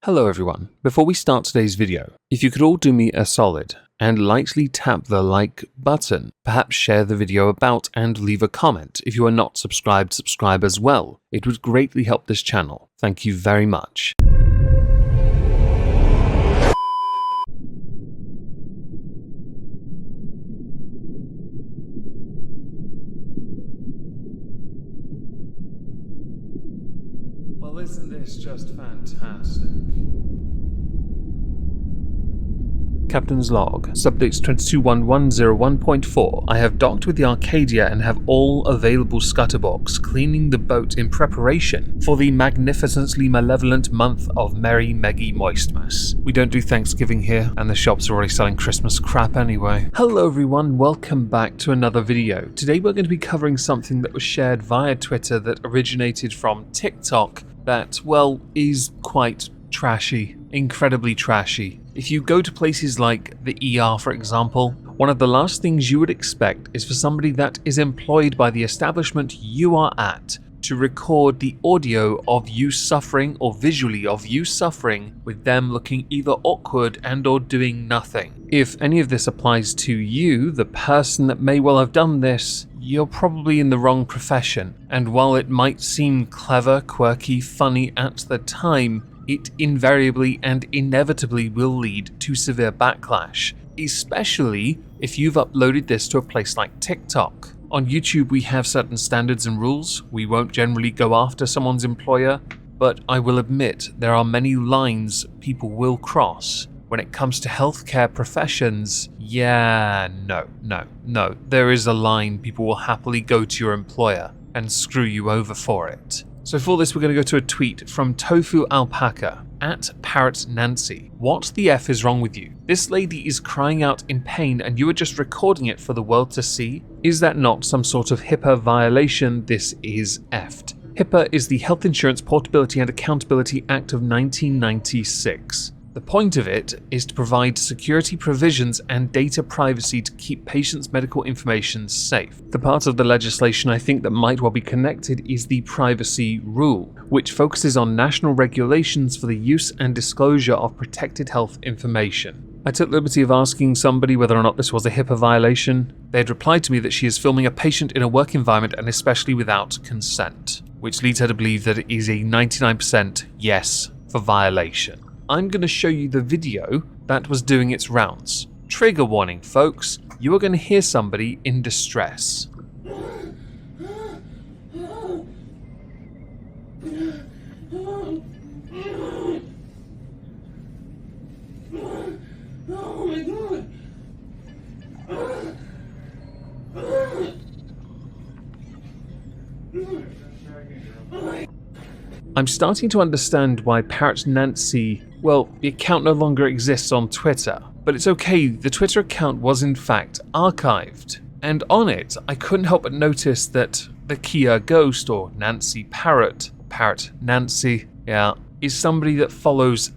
Hello everyone. Before we start today's video, if you could all do me a solid and lightly tap the like button, perhaps share the video about and leave a comment. If you are not subscribed, subscribe as well. It would greatly help this channel. Thank you very much. Well, isn't this just fantastic? Captain's Log, Subdates 221101.4. I have docked with the Arcadia and have all available scutterbox, cleaning the boat in preparation for the magnificently malevolent month of Merry Meggy Moistmas. We don't do Thanksgiving here, and the shops are already selling Christmas crap anyway. Hello everyone, welcome back to another video. Today we're going to be covering something that was shared via Twitter that originated from TikTok that, well, is quite trashy. Incredibly trashy. If you go to places like the ER, for example, one of the last things you would expect is for somebody that is employed by the establishment you are at to record the audio of you suffering or visually of you suffering, with them looking either awkward and or doing nothing. If any of this applies to you, the person that may well have done this, you're probably in the wrong profession. And while it might seem clever, quirky, funny at the time, it invariably and inevitably will lead to severe backlash, especially if you've uploaded this to a place like TikTok. On YouTube we have certain standards and rules. We won't generally go after someone's employer, but I will admit there are many lines people will cross. When it comes to healthcare professions, no. There is a line people will happily go to your employer and screw you over for it. So for this, we're going to go to a tweet from Tofu Alpaca at PiratesLoveRum. What the F is wrong with you? This lady is crying out in pain and you are just recording it for the world to see? Is that not some sort of HIPAA violation? This is effed. HIPAA is the Health Insurance Portability and Accountability Act of 1996. The point of it is to provide security provisions and data privacy to keep patients' medical information safe. The part of the legislation I think that might well be connected is the privacy rule, which focuses on national regulations for the use and disclosure of protected health information. I took the liberty of asking somebody whether or not this was a HIPAA violation. They had replied to me that she is filming a patient in a work environment and especially without consent, which leads her to believe that it is a 99% yes for violation. I'm going to show you the video that was doing its rounds. Trigger warning, folks. You are going to hear somebody in distress. I'm starting to understand why PiratesLoveRum, well, the account no longer exists on Twitter. But it's okay, the Twitter account was in fact archived. And on it, I couldn't help but notice that the Kia Ghost, or Nancy Parrot, Parrot Nancy, is somebody that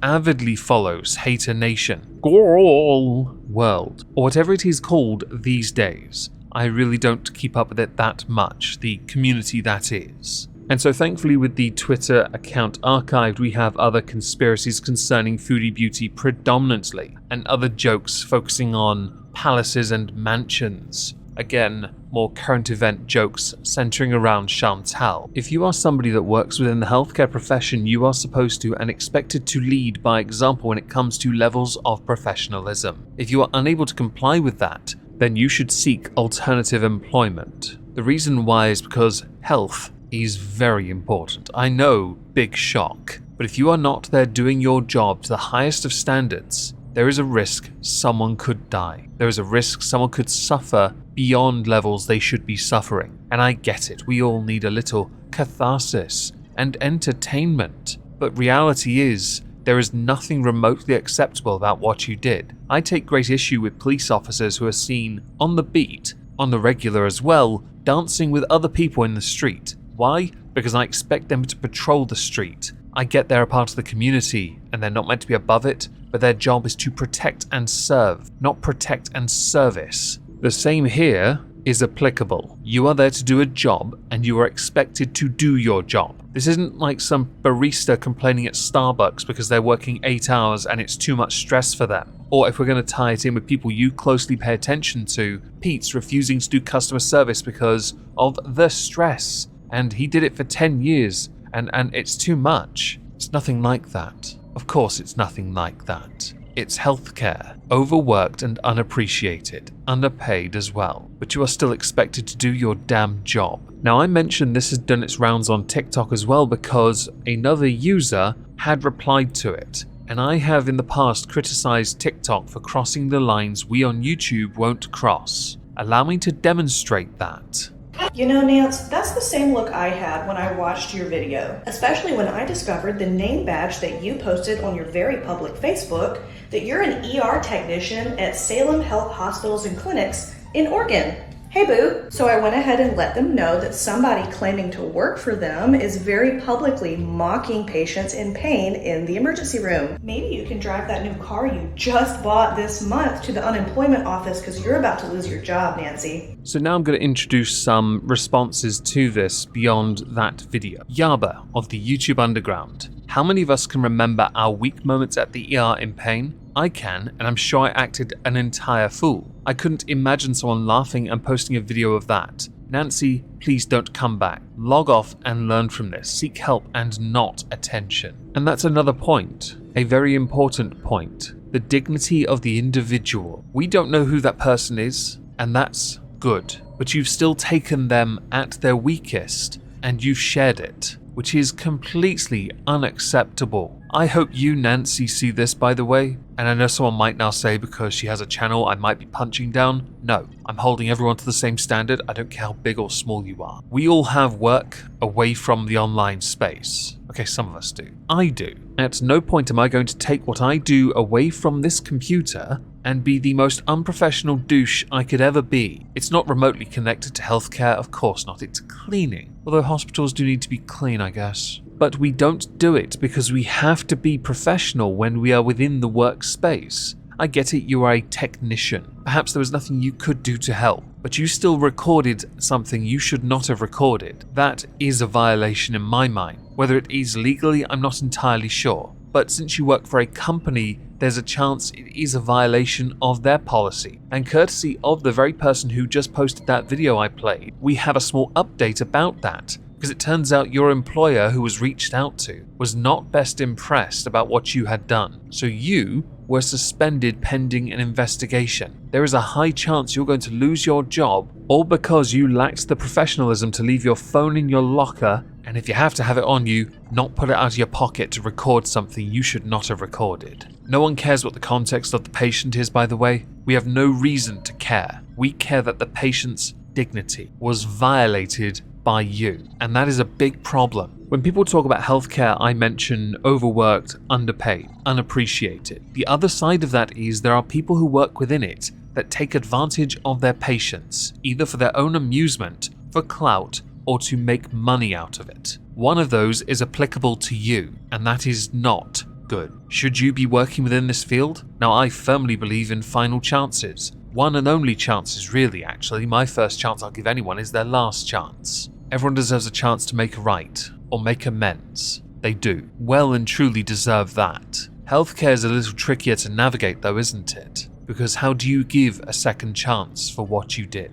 avidly follows Hater Nation, Girl World, or whatever it is called these days. I really don't keep up with it that much, the community that is. And so thankfully with the Twitter account archived, we have other conspiracies concerning foodie beauty predominantly, and other jokes focusing on palaces and mansions. Again, more current event jokes centering around Chantal. If you are somebody that works within the healthcare profession, you are supposed to and expected to lead by example when it comes to levels of professionalism. If you are unable to comply with that, then you should seek alternative employment. The reason why is because health is very important. I know, big shock. But if you are not there doing your job to the highest of standards, there is a risk someone could die. There is a risk someone could suffer beyond levels they should be suffering. And I get it, we all need a little catharsis and entertainment. But reality is, there is nothing remotely acceptable about what you did. I take great issue with police officers who are seen on the beat, on the regular as well, dancing with other people in the street. Why? Because I expect them to patrol the street. I get they're a part of the community and they're not meant to be above it, but their job is to protect and serve, not protect and service. The same here, is applicable. You are there to do a job and you are expected to do your job. This isn't like some barista complaining at Starbucks because they're working 8 hours and it's too much stress for them. Or if we're going to tie it in with people you closely pay attention to, Pete's refusing to do customer service because of the stress. And he did it for 10 years and it's too much. It's nothing like that. Of course it's nothing like that. It's healthcare, overworked and unappreciated, underpaid as well, but you are still expected to do your damn job. Now I mentioned this has done its rounds on TikTok as well because another user had replied to it, and I have in the past criticized TikTok for crossing the lines we on YouTube won't cross. Allow me to demonstrate that. You know, Nance, that's the same look I had when I watched your video, especially when I discovered the name badge that you posted on your very public Facebook that you're an ER technician at Salem Health Hospitals and Clinics in Oregon. Hey boo! So I went ahead and let them know that somebody claiming to work for them is very publicly mocking patients in pain in the emergency room. Maybe you can drive that new car you just bought this month to the unemployment office because you're about to lose your job, Nancy. So now I'm going to introduce some responses to this beyond that video. Yaba of the YouTube Underground. How many of us can remember our weak moments at the ER in pain? I can, and I'm sure I acted an entire fool. I couldn't imagine someone laughing and posting a video of that. Nancy, please don't come back. Log off and learn from this. Seek help and not attention. And that's another point, a very important point. The dignity of the individual. We don't know who that person is, and that's good. But you've still taken them at their weakest, and you've shared it, which is completely unacceptable. I hope you, Nancy, see this, by the way. And I know someone might now say because she has a channel I might be punching down. No, I'm holding everyone to the same standard. I don't care how big or small you are. We all have work away from the online space. Okay, some of us do. I do. At no point am I going to take what I do away from this computer and be the most unprofessional douche I could ever be. It's not remotely connected to healthcare, of course not. It's cleaning. Although hospitals do need to be clean, I guess. But we don't do it because we have to be professional when we are within the workspace. I get it, you are a technician. Perhaps there was nothing you could do to help, but you still recorded something you should not have recorded. That is a violation in my mind. Whether it is legally, I'm not entirely sure. But since you work for a company, there's a chance it is a violation of their policy. And courtesy of the very person who just posted that video I played, we have a small update about that. Because it turns out your employer who was reached out to was not best impressed about what you had done. So you were suspended pending an investigation. There is a high chance you're going to lose your job, all because you lacked the professionalism to leave your phone in your locker, and if you have to have it on you, not put it out of your pocket to record something you should not have recorded. No one cares what the context of the patient is, by the way. We have no reason to care. We care that the patient's dignity was violated by you, and that is a big problem. When people talk about healthcare, I mention overworked, underpaid, unappreciated. The other side of that is there are people who work within it that take advantage of their patients, either for their own amusement, for clout, or to make money out of it. One of those is applicable to you, and that is not good. Should you be working within this field? Now, I firmly believe in final chances. One and only chances, really, actually. My first chance I'll give anyone is their last chance. Everyone deserves a chance to make right, or make amends. They do. Well and truly deserve that. Healthcare is a little trickier to navigate though, isn't it? Because how do you give a second chance for what you did?